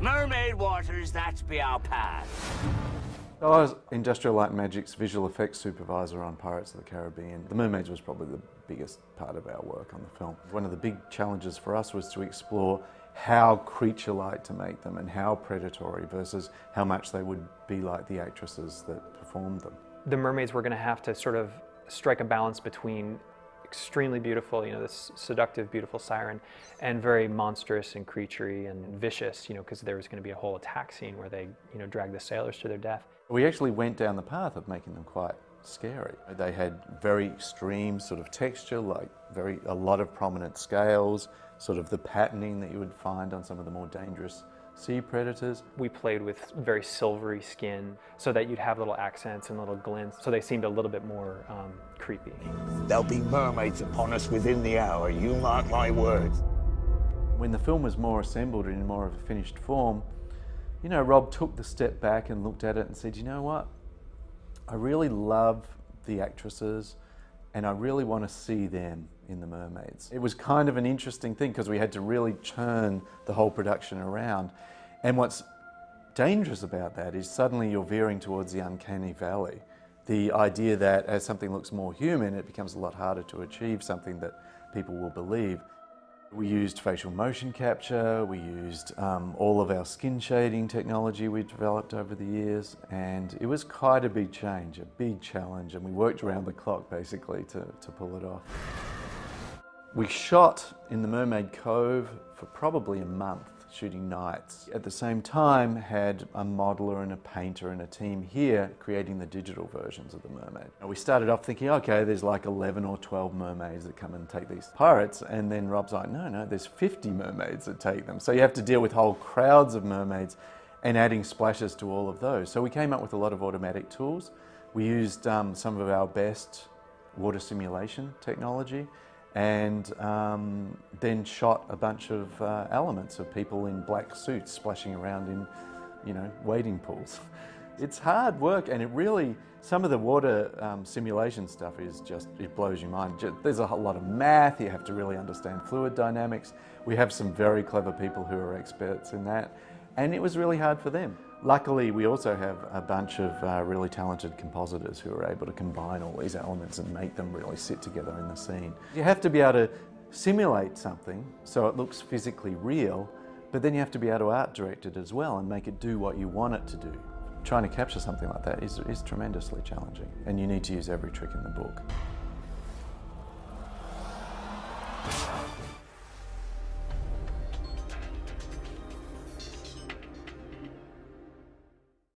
Mermaid waters, that's be our path. So I was Industrial Light and Magic's visual effects supervisor on Pirates of the Caribbean. The mermaids was probably the biggest part of our work on the film. One of the big challenges for us was to explore how creature-like to make them and how predatory versus how much they would be like the actresses that performed them. The mermaids were going to have to sort of strike a balance between extremely beautiful, this seductive, beautiful siren, and very monstrous and creaturey and vicious, because there was going to be a whole attack scene where they, drag the sailors to their death. We actually went down the path of making them quite scary. They had very extreme sort of texture, like a lot of prominent scales, sort of the patterning that you would find on some of the more dangerous sea predators. We played with very silvery skin so that you'd have little accents and little glints, so they seemed a little bit more creepy. There'll be mermaids upon us within the hour, you mark my words. When the film was more assembled in more of a finished form, Rob took the step back and looked at it and said, you know what, I really love the actresses and I really want to see them in the mermaids. It was kind of an interesting thing because we had to really turn the whole production around. And what's dangerous about that is suddenly you're veering towards the uncanny valley. The idea that as something looks more human, it becomes a lot harder to achieve something that people will believe. We used facial motion capture, we used all of our skin shading technology we developed over the years, and it was quite a big change, a big challenge, and we worked around the clock basically to pull it off. We shot in the Mermaid Cove for probably a month, shooting nights. At the same time, had a modeler and a painter and a team here creating the digital versions of the mermaid. We started off thinking, okay, there's like 11 or 12 mermaids that come and take these pirates, and then Rob's like, no, there's 50 mermaids that take them. So you have to deal with whole crowds of mermaids and adding splashes to all of those. So we came up with a lot of automatic tools. We used some of our best water simulation technology, and then shot a bunch of elements of people in black suits splashing around in, wading pools. It's hard work, and it really, some of the water simulation stuff is just, it blows your mind. There's a lot of math, you have to really understand fluid dynamics. We have some very clever people who are experts in that, and it was really hard for them. Luckily, we also have a bunch of really talented compositors who are able to combine all these elements and make them really sit together in the scene. You have to be able to simulate something so it looks physically real, but then you have to be able to art direct it as well and make it do what you want it to do. Trying to capture something like that is tremendously challenging, and you need to use every trick in the book.